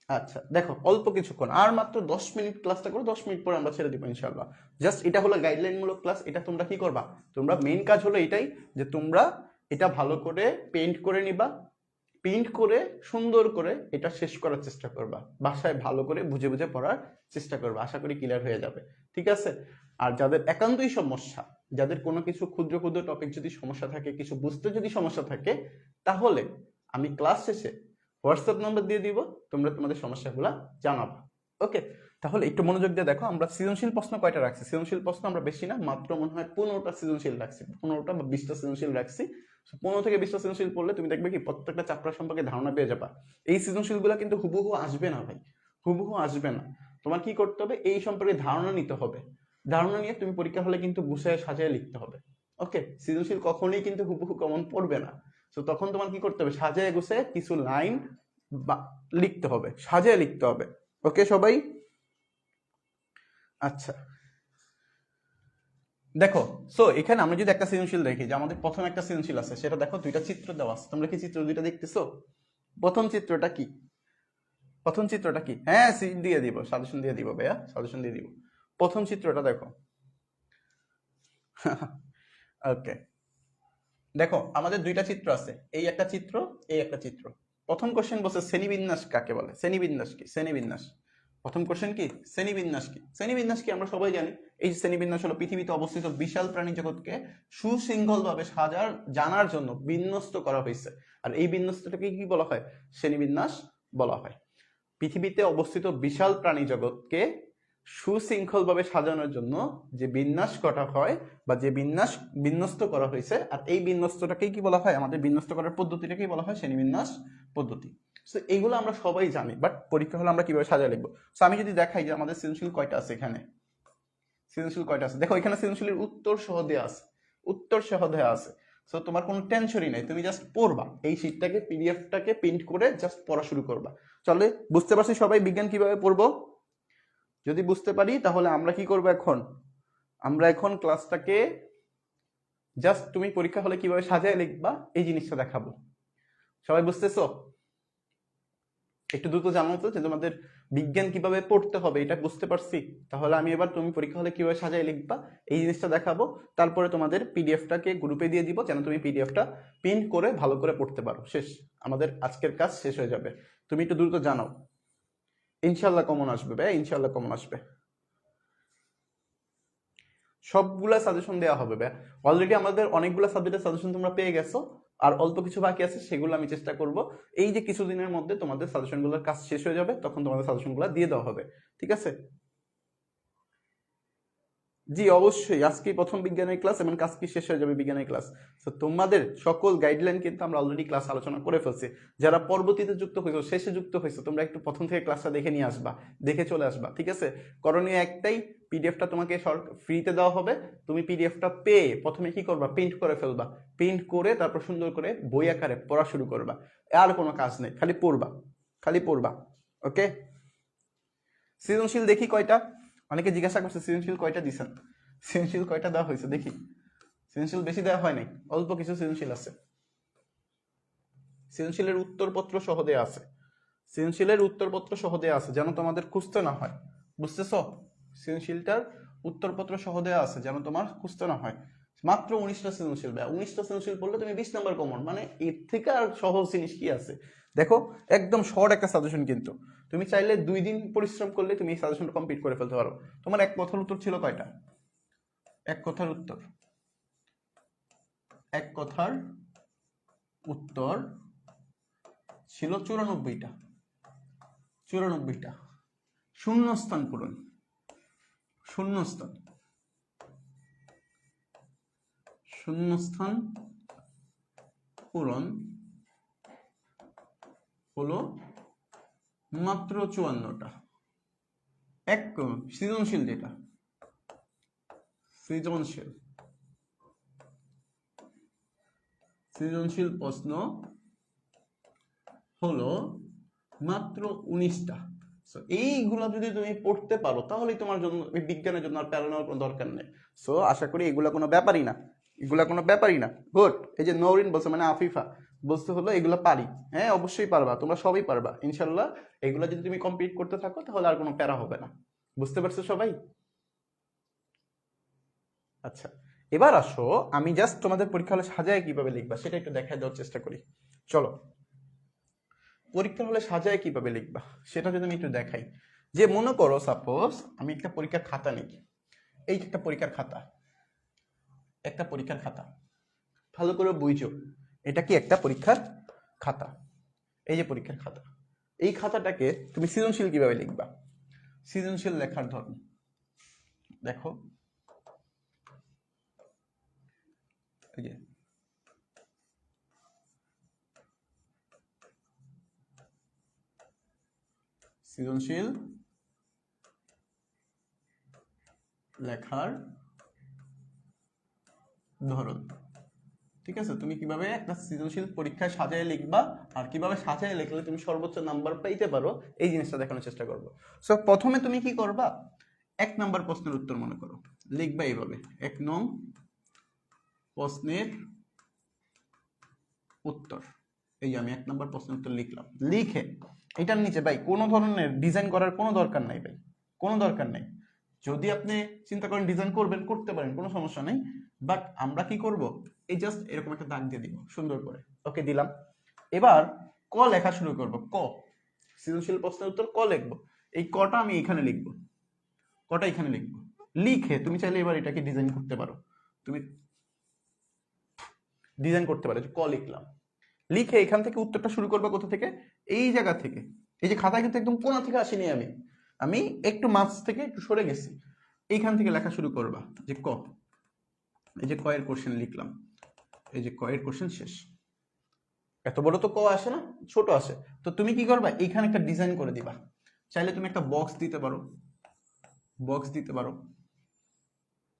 আচ্ছা, দেখো অল্প কিছুক্ষণ আর মাত্র 10 মিনিট ক্লাসটা করো, 10 মিনিট পরে আমরা ছেড়ে দিব ইনশাআল্লাহ। জাস্ট এটা হলো গাইডলাইন মূলক ক্লাস। এটা তোমরা কি করবা, তোমরা মেইন কাজ হলো এটাই যে তোমরা এটা ভালো করে পেইন্ট করে নিবা, পেইন্ট করে সুন্দর করে এটা শেষ করার চেষ্টা করবা, বাসায় ভালো করে বুঝে বুঝে পড়ার চেষ্টা করবা, আশা করি ক্লিয়ার হয়ে যাবে। ঠিক আছে? আর যাদের একান্তই সমস্যা, যাদের কোনো কিছু ক্ষুদ্র ক্ষুদ্র টপিক যদি সমস্যা থাকে, কিছু বুঝতে যদি সমস্যা থাকে, তাহলে আমি ক্লাস শেষে হোয়াটসঅ্যাপ নাম্বার দিয়ে দিব, তোমরা তোমাদের সমস্যাগুলো জানাবা। ওকে, তাহলে একটু মনোযোগ দিয়ে দেখো, আমরা সৃজনশীল প্রশ্ন কয়টা রাখছি, সৃজনশীল প্রশ্ন আমরা বেশি না, মাত্র মনে হয় 15টা সৃজনশীল রাখছি, 15টা বা 20টা সৃজনশীল রাখছি। 15 থেকে 20টা সৃজনশীল পড়লে তুমি দেখবে কি প্রত্যেকটা চ্যাপ্টার সম্পর্কে ধারণা পেয়ে যাবা। এই সৃজনশীলগুলো কিন্তু হুবহু আসবে না ভাই, হুবহু আসবে না। তোমার কি করতে হবে, এই সম্পর্কে ধারণা নিতে হবে, ধারণা নিয়ে তুমি পরীক্ষা হলে কিন্তু গুছায় সাজায় লিখতে হবে। ওকে, সৃজনশীল কখনোই কিন্তু হুবহু কমন পড়বে না। তো তখন তোমার কি করতে হবে, সাজায় গুছায় কিছু লাইন লিখতে হবে, সাজায় লিখতে হবে। ওকে সবাই, আচ্ছা দেখো। সো এখানে আমরা যদি একটা সৃজনশীল দেখি, যে আমাদের প্রথম একটা সৃজনশীল আছে, সেটা দেখো দুইটা চিত্র দেওয়া আছে, তোমরা কি চিত্র দুইটা দেখতেছো? প্রথম চিত্রটা কি, প্রথম চিত্রটা কি, হ্যাঁ দিয়ে দিব, সাজেশন দিয়ে দিব ভাইয়া, সাজেশন দিয়ে দিব। প্রথম চিত্রটা দেখো। ওকে, দেখো আমাদের দুইটা চিত্র আছে, এই একটা চিত্র, এই একটা চিত্র। প্রথম কোশ্চেন বলছে শ্রেণীবিন্যাস কাকে বলে, শ্রেণীবিন্যাস কি, শ্রেণীবিন্যাস। প্রথম কোশ্চেন কি, শ্রেণীবিন্যাস কি। শ্রেণীবিন্যাস কি আমরা সবাই জানি, এই শ্রেণীবিন্যাস হলো পৃথিবীতে অবস্থিত বিশাল প্রাণী জগৎকে সুশৃঙ্খল ভাবে জানার জন্য বিন্যস্ত করা হয়েছে। আর এই বিন্যস্তটাকে কি বলা হয়, শ্রেণীবিন্যাস বলা হয়। পৃথিবীতে অবস্থিত বিশাল প্রাণী জগৎকে সুশৃঙ্খলভাবে সাজানোর জন্য যে বিন্যাস করা হয় বা যে বিন্যস্ত করা হয়েছে, আর এই বিন্যস্তটাকেই কি বলা হয়, আমাদের বিন্যস্ত করার পদ্ধতিটাকেই বলা হয় শ্রেণীবিন্যাস পদ্ধতি। সো এইগুলো আমরা সবাই জানি, বাট পরীক্ষা হলে আমরা কিভাবে সাজায় লিখবো। সো আমি যদি দেখাই যে আমাদের সৃজনশীল কয়টা আছে, এখানে সৃজনশীল কয়টা আছে, দেখো এখানে সৃজনশীলের উত্তর সহ দেওয়া আছে, উত্তর সহ দেওয়া আছে। সো তোমার কোনো টেনশনই নাই, তুমি জাস্ট পড়বা, এই শীটটাকে পিডিএফটাকে প্রিন্ট করে জাস্ট পড়া শুরু করবা। চলে, বুঝতে পারছি সবাই বিজ্ঞান কিভাবে পড়বো? যদি বুঝতে পারি তাহলে আমরা কি করব, এখন আমরা এখন ক্লাসটাকে জাস্ট তুমি পরীক্ষা হলে কিভাবে সাজায় লিখবা এই জিনিসটা দেখাবো। সবাই বুঝতেছো? একটু দ্রুত জানো তো যে তোমাদের বিজ্ঞান কিভাবে পড়তে হবে এটা বুঝতে পারছি। তাহলে আমি এবার তুমি পরীক্ষা হলে কিভাবে সাজায় লিখবা এই জিনিসটা দেখাবো, তারপরে তোমাদের পিডিএফটাকে গ্রুপে দিয়ে দিব যেন তুমি পিডিএফটা প্রিন্ট করে ভালো করে পড়তে পারো। শেষ, আমাদের আজকের কাজ শেষ হয়ে যাবে। তুমি একটু দ্রুত জানাও, ইনশাল্লাহ কমন আসবে ভাই, ইনশাল্লাহ কমন আসবে। সবগুলা সাজেশন দেওয়া হবে ভাই, অলরেডি আমাদের অনেকগুলো সাবজেক্টের সাজেশন তোমরা পেয়ে গেছো। আর অল্প কিছু বাকি আছে, সেগুলো আমি চেষ্টা করব এই যে কিছুদিনের মধ্যে তোমাদের সাজেশনগুলোর কাজ শেষ হয়ে যাবে, তখন তোমাদের সাজেশনগুলো দিয়ে দেওয়া হবে। ঠিক আছে? জি অবশ্যই, আজকেই প্রথম বিজ্ঞানের ক্লাস এবং আজকে শেষ হয়ে যাবে বিজ্ঞানের ক্লাস। তো তোমাদের সকল গাইডলাইন কিন্তু আমরা অলরেডি ক্লাস আলোচনা করে ফেলছি। যারা পরবর্তীতে যুক্ত হয়েছো, শেষে যুক্ত হয়েছো, তোমরা একটু প্রথম থেকে ক্লাসটা দেখে নিয়ে আসবা, দেখে চলে আসবা। ঠিক আছে? করণীয় একটাই, পিডিএফটা তোমাকে ফ্রিতে দেওয়া হবে। তুমি পিডিএফটা পেয়ে প্রথমে কি করবা, প্রিন্ট করে ফেলবা। প্রিন্ট করে তারপর সুন্দর করে বই আকারে পড়া শুরু করবা। আর কোনো কাজ নেই, খালি পড়বা, খালি পড়বা। ওকে? সৃজনশীল দেখি কয়টা? অনেকে জিজ্ঞাসা করছে সৃজনশীল কয়টা দিছেন। সৃজনশীল কয়টা দেওয়া হয়েছে দেখি। সৃজনশীল বেশি দেওয়া হয় নাই, অল্প কিছু সৃজনশীল আছে। সৃজনশীলের উত্তরপত্র সহ দেয়া আছে, সৃজনশীলের উত্তরপত্র সহ দেয়া আছে, যেন তোমাদের খুঁজতে না হয়। বুঝতেছ? সৃজনশীলটার উত্তরপত্র সহ দেয়া আছে, যেন তোমার খুঁজতে না হয়। মাত্র 19টা সৃজনশীল, 19টা সৃজনশীল পড়লে তুমি 20 নম্বর কমন, মানে এর থেকে আর সহজ জিনিস কি আছে? দেখো, একদম শর্ট একটা সাজেশন, কিন্তু তুমি চাইলে 2 দিন পরিশ্রম করলে তুমি এই সাজেশনটা কমপ্লিট করে ফেলতে পারো। তোমার এক কথার উত্তর ছিল কয়টা? এক কথার উত্তর, এক কথার উত্তর ছিল 94টা। 94টা। শূন্যস্থান পূরণ, শূন্যস্থান, শূন্যস্থান পূরণ হলো মাত্র 54টা। এক সৃজনশীল, যেটা সৃজনশীল, সৃজনশীল প্রশ্ন হলো মাত্র 19টা। এইগুলা যদি তুমি পড়তে পারো তাহলেই তোমার জন্য বিজ্ঞানের জন্য আর প্যারা নেওয়ার কোনো দরকার নেই। সো আশা করি এগুলা কোনো ব্যাপারই না, এগুলা কোনো ব্যাপারই না। গুড। এই যে নওরিন বলছে, মানে আফিফা বলতে হলো এগুলা পারি। হ্যাঁ অবশ্যই পারবা, তোমরা সবই পারবা ইনশাল্লাহ। এগুলা যদি তুমি কমপ্লিট করতে থাকো তাহলে আর কোনো প্যারা হবে না। বুঝতে পারছো সবাই? আচ্ছা, এবার আসো, আমি জাস্ট তোমাদের পরীক্ষা হলে সাজায় কিভাবে লিখবা সেটা একটু দেখায় দেওয়ার চেষ্টা করি। চলো, পরীক্ষা হলে সাজায় কিভাবে লিখবা সেটা যদি আমি একটু দেখাই। যে মনে করো সাপোজ আমি একটা পরীক্ষার খাতা নিই, এই একটা পরীক্ষার খাতা, একটা পরীক্ষার খাতা, ভালো করে বুঝো, এটা কি একটা পরীক্ষার খাতা। এই যে পরীক্ষার খাতা, এই খাতাটাকে তুমি সৃজনশীল কিভাবে লিখবা? সৃজনশীল লেখার ধরন দেখো, এই যে সৃজনশীল লেখার ধরন। ঠিক আছে? তুমি কিভাবে একটা সৃজনশীল পরীক্ষায় সাজায় লিখবা আর কিভাবে সাজায় লিখলে তুমি সর্বোচ্চ নাম্বার পাইতে পারো, এই জিনিসটা দেখানোর চেষ্টা করবো। সো প্রথমে তুমি কি করবা, 1 নম্বর প্রশ্নের উত্তর মনে করো লিখবা এইভাবে, 1 নং প্রশ্নের উত্তর। এই যে আমি 1 নম্বর প্রশ্নের উত্তর লিখলাম, লিখে এটার নিচে ভাই কোনো ধরনের ডিজাইন করার কোনো দরকার নাই ভাই, কোনো দরকার নেই। যদি আপনি চিন্তা করেন ডিজাইন করবেন, করতে পারেন, কোনো সমস্যা নেই। বাট আমরা কি করব, এই জাস্ট এরকম একটা দাগ দিয়ে দিব সুন্দর করে। ওকে, দিলাম। এবার ক লেখা শুরু করব, ক, সৃজনশীল প্রশ্নের উত্তর ক লিখবো। এই কটা আমি এখানে লিখবো, কটা এখানে লিখবো। লিখে তুমি চাইলে এবার এটাকে ডিজাইন করতে পারো, তুমি ডিজাইন করতে পারো। ক লিখলাম, লিখে এখান থেকে উত্তরটা শুরু করবা কোথা থেকে, এই জায়গা থেকে। এই যে খাতায় কিন্তু একদম কোণা থেকে আসিনি আমি, আমি একটু মাঝ থেকে একটু সরে গেছি। এইখান থেকে লেখা শুরু করবা যে ক, এই যে ক এর কোশ্চেন লিখলাম, এই যে ক এর কোশ্চেন শেষ। এত বড় তো ক আসে না, ছোট আসে। তো তুমি কি করবা, এইখানে একটা ডিজাইন করে দিবা। চাইলে তুমি একটা বক্স দিতে পারো, বক্স দিতে পারো,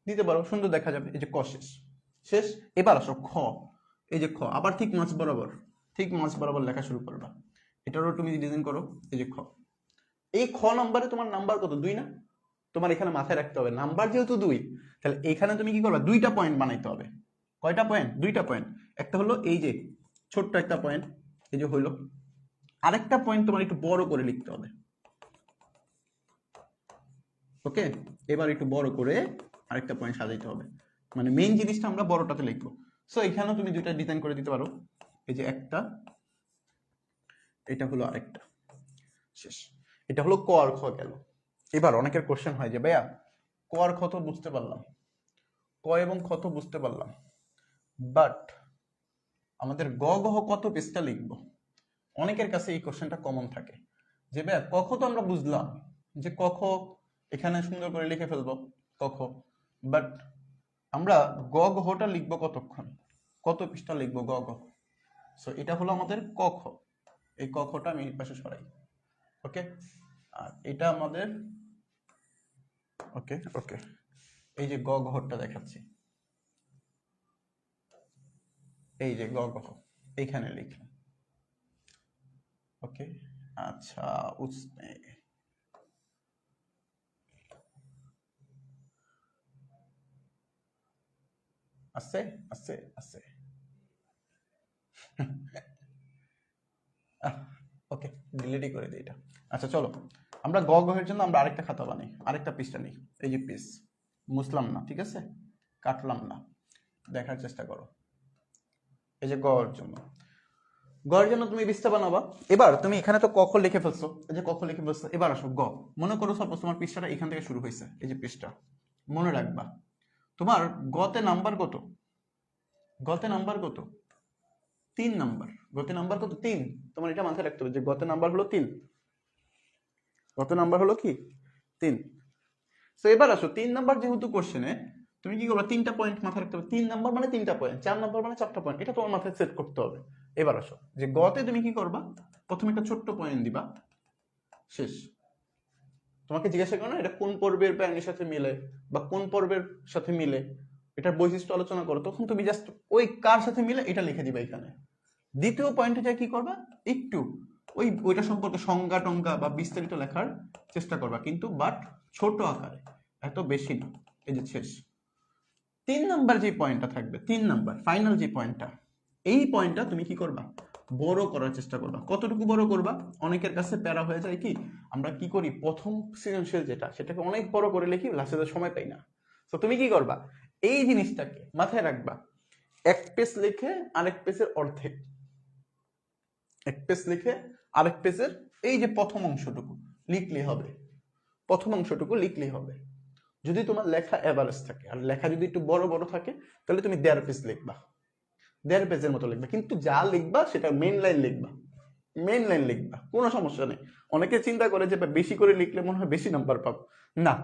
দিতে পারো, সুন্দর দেখা যাবে। এই যে ক শেষ, শেষ। এবার আসো খ, এই যে খ, আবার ঠিক মাঝ বরাবর, ঠিক মাঝ বরাবর লেখা শুরু করবা। এটারও তুমি ডিজাইন করো। এই যে খ, এই খ নাম্বারে তোমার নাম্বার কত, 2 না? তোমার এখানে মাথায় রাখতে হবে নাম্বার যেহেতু 2, তাহলে এখানে তুমি কি করবা, 2টা পয়েন্ট বানাইতে হবে। কয়টা পয়েন্ট? 2টা পয়েন্ট। একটা হলো এই যে ছোট্ট একটা পয়েন্ট, এই যে হইলো। আরেকটা পয়েন্ট তোমার একটু বড় করে লিখতে হবে। ওকে, এবার একটু বড় করে আরেকটা পয়েন্ট সাজাইতে হবে, মানে মেইন জিনিসটা আমরা বড়টাতে লিখবো। সো এখানেও তুমি 2টা ডিজাইন করে দিতে পারো। এই যে একটা, এটা হলো আরেকটা, শেষ। এটা হলো ক আর খ গেল। এবার অনেকের কোশ্চেন হয় যে ভাইয়া ক আর খ তো বুঝতে পারলাম, ক এবং খ তো বুঝতে পারলাম, বাট আমাদের গ গহ কত পৃষ্ঠা লিখবো? অনেকের কাছে এই কোশ্চেনটা কমন থাকে যে ভাই কখ তো আমরা বুঝলাম যে কখ এখানে সুন্দর করে লিখে ফেলবো কখ, বাট আমরা গ গহটা লিখবো কতক্ষণ, কত পৃষ্ঠা লিখবো গ গহ। সো এটা হলো আমাদের ক খ, এই ক খটা আমি এই পাশে সরাই। ওকে, আর এটা আমাদের ওকে ওকে এই যে গ গহটা দেখাচ্ছি, এই যে গ গহ এইখানে লিখলাম। ওকে, আচ্ছা উসমে আছে আছে আছে ওকে, ডিলিটই করে দিই এটা। আচ্ছা চলো আমরা গ গহের জন্য আমরা আরেকটা খাতা বানাই, আরেকটা পৃষ্ঠা নিই। এই যে পিস মুছলাম না, ঠিক আছে, কাটলাম না, দেখার চেষ্টা করো। এই যে গর জন্য, গড়ের জন্য তুমি পৃষ্ঠা বানাবা। এবার তুমি এখানে তো কখ লিখে ফেলছো, এই যে কখ লিখে ফেলছো, এবার আসো গ। মনে করো সাপোজ তোমার পৃষ্ঠাটা এখান থেকে শুরু হয়েছে, এই যে পৃষ্ঠা, মনে রাখবা তোমার গতে নাম্বার কত, গতে নাম্বার কত, 3 নাম্বার। গতে নাম্বার কত, 3। তোমার এটা মাথায় রাখতে হবে যে গতে নাম্বার হলো 3, গত নাম্বার হলো কি 3। তো এবার আসো 3 নাম্বার যেহেতু কোশ্চেনে তুমি কি করবা, 3টা পয়েন্ট মাথায় রাখতে হবে। 3 নাম্বার মানে 3টা পয়েন্ট, 4 নাম্বার মানে 4টা পয়েন্ট, এটা তোমার মাথায় সেট করতে হবে। এবার আসো যে গতে তুমি কি করবা, প্রথমে একটা ছোট্ট পয়েন্ট দিবা, শেষ। তোমাকে জিজ্ঞাসা করো না এটা কোন পর্বের প্রাণীর সাথে মিলে বা কোন পর্বের সাথে মিলে, এটার বৈশিষ্ট্য আলোচনা করো, তখন তুমি জাস্ট ওই কার সাথে মিলে এটা লিখে দিবা এখানে। দ্বিতীয় পয়েন্টে যা কি করবা, একটু ওইটা সম্পর্কে সংজ্ঞা টঙ্গা বা বিস্তারিত লেখার চেষ্টা করবা, কিন্তু বাট ছোট আকারে, এত বেশি না। এই যে শেষ। 3 নাম্বার যে পয়েন্টটা থাকবে, 3 নাম্বার ফাইনাল যে পয়েন্টটা, এই পয়েন্টটা তুমি কি করবা, বড় করার চেষ্টা করবা। কতটুকু বড় করবা, অনেকের কাছে প্যারা হয়ে যায় কি, আমরা কি করি প্রথম সৃজনশীল যেটা সেটাকে অনেক বড় করে লিখি, লাস্টে সময় পাই না। তো তুমি কি করবা, এই জিনিসটাকে মাথায় রাখবা, এক পেজ লিখে আরেক পেজের অর্ধেক, এক পেজ লিখে আরেক পেজের এই যে প্রথম অংশটুকু লিখলে হবে, প্রথম অংশটুকু লিখলেই হবে। যদি তোমার লেখা এভারেজ থাকে আর লেখা যদি একটু বড় বড় থাকে তাহলে তুমি 1.5 পেজ লিখবা, 1.5 পেজের মতো লিখবা, কিন্তু যা লিখবা সেটা মেইন লাইন লিখবা, মেইন লাইন লিখবা, কোনো সমস্যা নেই। অনেকে চিন্তা করে যে বেশি করে লিখলে মনে হয় বেশি নাম্বার পাবো, না।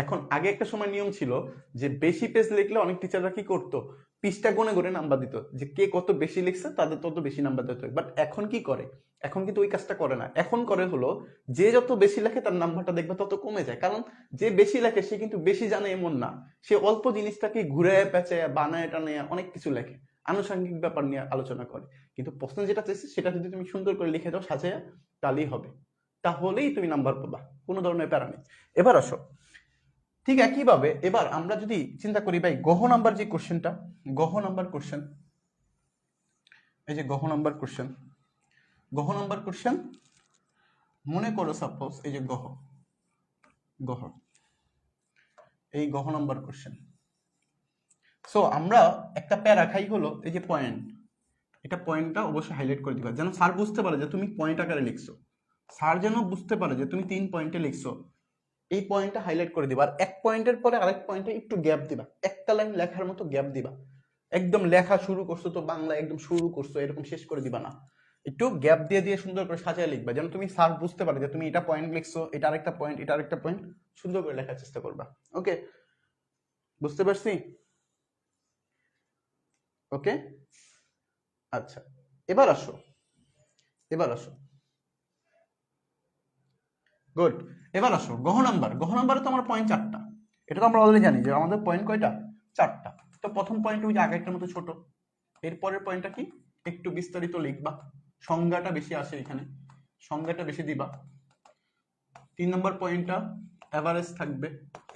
এখন আগে একটা সময় নিয়ম ছিল যে বেশি পেজ লিখলে অনেক টিচাররা কি করতো, পৃষ্ঠা গুনে গুনে নাম্বার দিত, যে কে কত বেশি লিখছে তাদের তত বেশি নাম্বার দিত। বাট এখন কি করে, এখন কিন্তু ওই কাজটা করে না। এখন করে হলো যে যত বেশি লেখে তার নাম্বারটা দেখবে তত কমে যায়, কারণ যে বেশি লেখে সে কিন্তু বেশি জানে এমন না, সে অল্প জিনিসটাকে ঘুরে পেঁচে বানায় টানে অনেক কিছু লেখে, আনুষঙ্গিক ব্যাপার নিয়ে আলোচনা করে। কিন্তু প্রশ্ন যেটা চাইছে সেটা যদি তুমি সুন্দর করে লিখে দাও সাজায়া, তাহলেই হবে, তাহলেই তুমি নাম্বার পাবা, কোনো ধরনের প্যারা নেই। এবার আসো ঠিক একইভাবে এবার আমরা যদি চিন্তা করি ভাই গহ নাম্বার যে কোশ্চেনটা, গহ নাম্বার কোশ্চেন, এই যে গহ নাম্বার কোশ্চেন, গহ নাম্বার কোশ্চেন মনে করো সাপোজ এই যে গহ, গহ এই গহ নাম্বার কোশ্চেন। সো আমরা একটা প্যারা খাই হলো এই যে পয়েন্ট, এটা পয়েন্টটা অবশ্যই হাইলাইট করে দিবা যেন স্যার বুঝতে পারে যে তুমি পয়েন্ট আকারে লিখছো, স্যার যেন বুঝতে পারে যে তুমি 3 পয়েন্টে লিখছো, এই পয়েন্টটা হাইলাইট করে দিবা। আর এক পয়েন্টের পরে আরেক পয়েন্টে একটু গ্যাপ দিবা, একটা লাইন লেখার মতো গ্যাপ দিবা। একদম লেখা শুরু করছো তো বাংলা একদম শুরু করছো এরকম শেষ করে দিবা না, একটু গ্যাপ দিয়ে দিয়ে সুন্দর করে সাজিয়ে লিখবা যেন তুমি স্যার বুঝতে পারে যে তুমি এটা পয়েন্ট লিখছো, এটা আরেকটা পয়েন্ট, এটা আরেকটা পয়েন্ট, সুন্দর করে লেখার চেষ্টা করবা। ওকে, বুঝতে পারছি? ওকে, আচ্ছা এবার আসো, এবার আসো, গুড। এবার আসো গহ নাম্বার, গহ নাম্বারে তো আমার পয়েন্ট 4টা, এটা তো আমরা অলরেডি জানি যে আমাদের পয়েন্ট কয়টা, 4টা। তো প্রথম পয়েন্ট ওই যে আগেরটার মতো ছোট, এরপরের পয়েন্টটা কি, একটু বিস্তারিত লিখবা, সংজ্ঞাটা বেশি আসে এখানে, সংজ্ঞাটা বেশি দিবা। 3 নম্বর পয়েন্টটা এভারেজ থাকবে,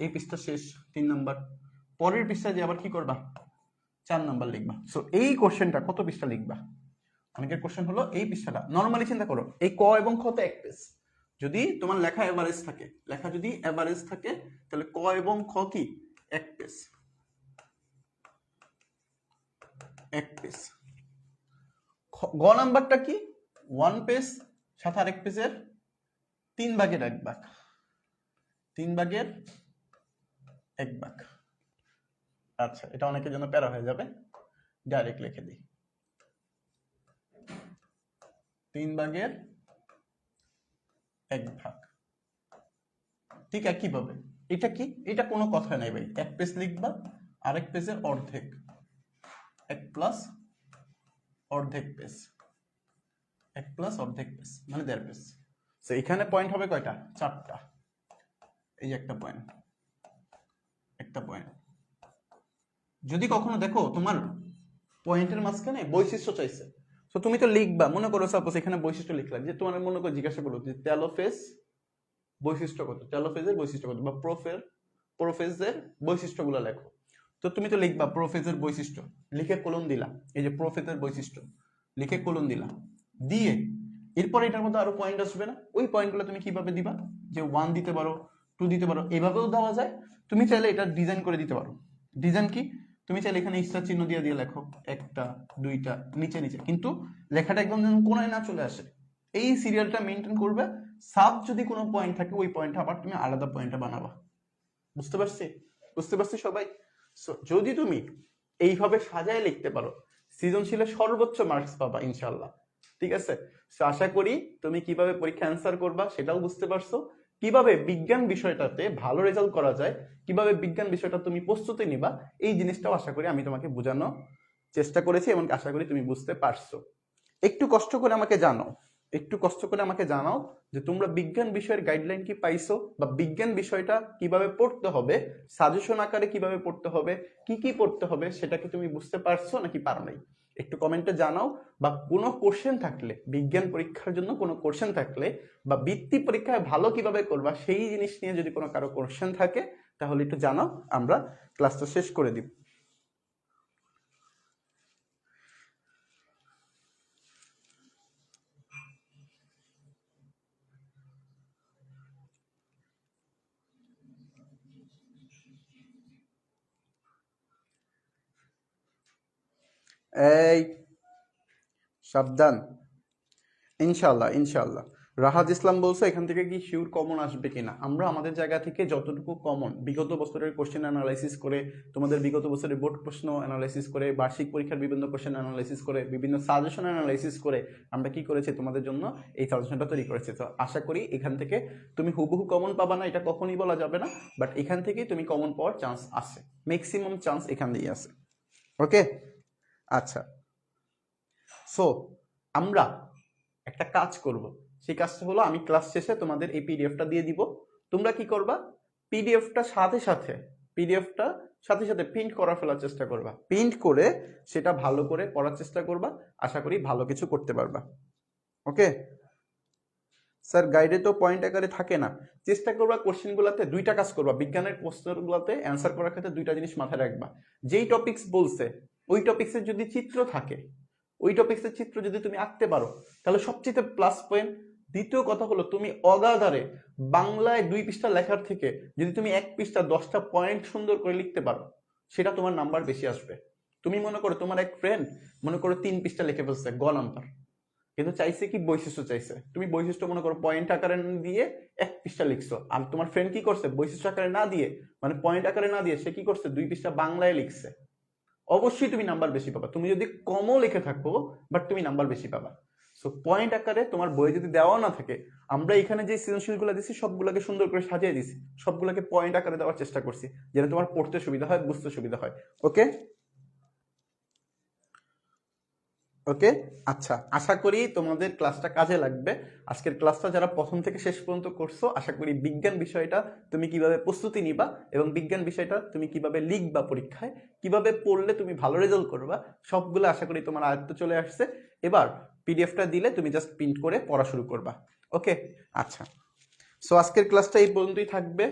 এই পৃষ্ঠা শেষ 3 নাম্বার, পরের পৃষ্ঠায় যে আবার কি করবা 4 নাম্বার লিখবা। সো এই কোশ্চেনটা কত পৃষ্ঠা লিখবা, অনেকের কোশ্চেন হলো এই পৃষ্ঠাটা। নর্মালি চিন্তা করো এই ক এবং খ তো এক পেজ, যদি তোমার লেখা এভারেজ থাকে, লেখা যদি এভারেজ থাকে তাহলে ক এবং খ কি এক পেজ, এক পেজ। গ নাম্বারটা কি 1 পেজ, সাথে আরেক পেজের 3 ভাগের 1 ভাগ, 3 ভাগের 1 ভাগ। আচ্ছা এটা অনেকের জন্য প্যারা হয়ে যাবে, ডাইরেক্ট লিখে দিই। 3/1 ঠিক একইভাবে এটা কি, এটা কোনো কথা নাই ভাই, এক পেজ লিখবা, আরেক পেজের অর্ধেক, 1 + অর্ধেক পেজ, 1 + অর্ধেক পেজ মানে 1.5 পেজ। তো এখানে পয়েন্ট হবে কয়টা? 4টা। এই যে একটা পয়েন্ট, একটা পয়েন্ট। যদি কখনো দেখো তোমার পয়েন্টের মাঝখানে বৈশিষ্ট্য চাইছে, তো তুমি তো লিখবা, মনে করো সাপোজ এখানে বৈশিষ্ট্য লিখলাম, যে তোমার মনে করো জিজ্ঞাসা করলো যে টেলোফেজ বৈশিষ্ট্য কত, টেলোফেজের বৈশিষ্ট্য কত, বা প্রোফেজের বৈশিষ্ট্যগুলো লেখো। তো তুমি তো লিখবা প্রোফেজের বৈশিষ্ট্য, লিখে কোলন দিলা, এই যে প্রোফেজের বৈশিষ্ট্য লিখে কোলন দিলা, দিয়ে এরপর এটার মধ্যে আরো পয়েন্ট আসবে না, ওই পয়েন্টগুলো তুমি কিভাবে দিবা, যে 1 দিতে পারো, 2 দিতে পারো, এভাবেও দেওয়া যায়। তুমি চাইলে এটা ডিজাইন করে দিতে পারো। ডিজাইন কি, তুমি চাইলে এখানে স্টার চিহ্ন দিয়ে দিয়ে লেখো, 1টা 2টা নিচে নিচে, কিন্তু লেখাটা একদম যেন কোনায় না চলে আসে, এই সিরিয়ালটা মেনটেন করবে। সাব যদি কোনো পয়েন্ট থাকে, ওই পয়েন্টটা আবার তুমি আলাদা পয়েন্টটা বানাবা। বুঝতে পারছি? বুঝতে পারছি সবাই? যদি তুমি এইভাবে সাজায় লিখতে পারো, সৃজনশীলে সর্বোচ্চ মার্কস পাবা ইনশাল্লাহ। ঠিক আছে? আশা করি তুমি কিভাবে পরীক্ষা অ্যান্সার করবা সেটাও বুঝতে পারছো, কিভাবে বিজ্ঞান বিষয়টাতে ভালো রেজাল্ট করা যায়, কিভাবে বিজ্ঞান বিষয়টা তুমি প্রস্তুতি নিবা, এই জিনিসটাও আশা করি আমি তোমাকে বোঝানোর চেষ্টা করেছি এবং আশা করি তুমি বুঝতে পারছো। একটু কষ্ট করে আমাকে জানাও, একটু কষ্ট করে আমাকে জানাও যে তোমরা বিজ্ঞান বিষয়ের গাইডলাইন কি পাইছো, বা বিজ্ঞান বিষয়টা কিভাবে পড়তে হবে, সাজেশন আকারে কিভাবে পড়তে হবে, কি কি পড়তে হবে, সেটা কি তুমি বুঝতে পারছো নাকি পারো নাই, একটু কমেন্টে জানাও। বা কোনো কোশ্চেন থাকলে, বিজ্ঞান পরীক্ষার জন্য কোনো কোশ্চেন থাকলে, বা বৃত্তি পরীক্ষায় ভালো কিভাবে করবা সেই জিনিস নিয়ে যদি কোনো কারো কোশ্চেন থাকে, তাহলে একটু জানাও, আমরা ক্লাসটা শেষ করে দিব। এই সাবধান, ইনশাল্লাহ ইনশাল্লাহ। রাহাত ইসলাম বলছে এখান থেকে কি শিওর কমন আসবে কিনা। আমরা আমাদের জায়গা থেকে যতটুকু কমন, বিগত বছরের কোশ্চেন অ্যানালাইসিস করে, তোমাদের বিগত বছরের বোর্ড প্রশ্ন অ্যানালাইসিস করে, বার্ষিক পরীক্ষার বিভিন্ন কোশ্চেন অ্যানালাইসিস করে, বিভিন্ন সাজেশন অ্যানালাইসিস করে আমরা কি করেছি, তোমাদের জন্য এই সাজেশনটা তৈরি করেছি। তো আশা করি এখান থেকে তুমি হুবহু কমন পাবা না, এটা কখনই বলা যাবে না, বাট এখান থেকেই তুমি কমন পাওয়ার চান্স আছে, ম্যাক্সিমাম চান্স এখান দিয়েই আছে। ওকে, আচ্ছা। সো আমরা একটা কাজ করব, সেই কাজটা হলো আমি ক্লাস শেষে তোমাদের এই পিডিএফটা দিয়ে দিব। তোমরা কি করবা, পিডিএফটা সাথে সাথে প্রিন্ট করা ফেলার চেষ্টা করবা, প্রিন্ট করে সেটা ভালো করে পড়ার চেষ্টা করবা, আশা করি ভালো কিছু করতে পারবা। ওকে স্যার, গাইডে তো পয়েন্ট আকারে থাকে না, চেষ্টা করবা কোশ্চেনগুলোতে 2টা কাজ করবা, বিজ্ঞানের প্রশ্নগুলোতে অ্যান্সার করার ক্ষেত্রে 2টা জিনিস মাথায় রাখবা। যেই টপিকস বলছে ওই টপিক্সের যদি চিত্র থাকে, ওই টপিক্সের চিত্র যদি তুমি আঁকতে পারো, তাহলে সবচেয়ে প্লাস পয়েন্ট। দ্বিতীয় কথা হলো, তুমি অগাধারে বাংলায় 2 পৃষ্ঠা লেখার থেকে যদি তুমি 1 পৃষ্ঠা 10টা পয়েন্ট সুন্দর করে লিখতে পারো, সেটা তোমার নাম্বার বেশি আসবে। তুমি মনে করো তোমার এক ফ্রেন্ড মনে করো 3 পৃষ্ঠা লিখে ফেলছে নাম্বার, কিন্তু চাইছে কি বৈশিষ্ট্য চাইছে, তুমি বৈশিষ্ট্য মনে করো পয়েন্ট আকারে দিয়ে 1 পৃষ্ঠা লিখছো, আর তোমার ফ্রেন্ড কি করছে, বৈশিষ্ট্য আকারে না দিয়ে, মানে পয়েন্ট আকারে না দিয়ে সে কি করছে, 2 পৃষ্ঠা বাংলায় লিখছে, অবশ্যই তুমি নাম্বার বেশি পাবা। তুমি যদি কমও লিখে থাকো, বাট তুমি নাম্বার বেশি পাবা। সো পয়েন্ট আকারে তোমার বই যদি দেওয়া না থাকে, আমরা এখানে যে সৃজনশীলগুলো দিচ্ছি সবগুলোকে সুন্দর করে সাজিয়ে দিছি, সবগুলোকে পয়েন্ট আকারে দেওয়ার চেষ্টা করছি, যেন তোমার পড়তে সুবিধা হয়, বুঝতে সুবিধা হয়। ওকে ওকে, আচ্ছা, আশা করি তোমাদের ক্লাসটা কাজে লাগবে। আজকের ক্লাসটা যারা প্রথম থেকে শেষ পর্যন্ত করছো, আশা করি বিজ্ঞান বিষয়টা তুমি কিভাবে প্রস্তুতি নিবা এবং বিজ্ঞান বিষয়টা তুমি কিভাবে লিখবা পরীক্ষায়, কিভাবে পড়লে তুমি ভালো রেজাল্ট করবা, সবগুলো আশা করি তোমার আয়ত্তে চলে আসছে। এবার পিডিএফটা দিলে তুমি জাস্ট প্রিন্ট করে পড়া শুরু করবা। ওকে, আচ্ছা। সো আজকের ক্লাসটা এই পর্যন্তই থাকবে।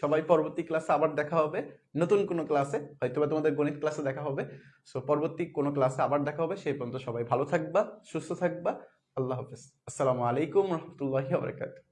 সবাই পরবর্তী ক্লাসে আবার দেখা হবে, নতুন কোনো ক্লাসে, হয়তোবা তোমাদের গণিত ক্লাসে দেখা হবে। সো পরবর্তী কোনো ক্লাসে আবার দেখা হবে, সেই পর্যন্ত সবাই ভালো থাকবা, সুস্থ থাকবা। আল্লাহ হাফেজ, আসসালামু আলাইকুম রহমতুল্লাহি ওয়া বারাকাতুহু।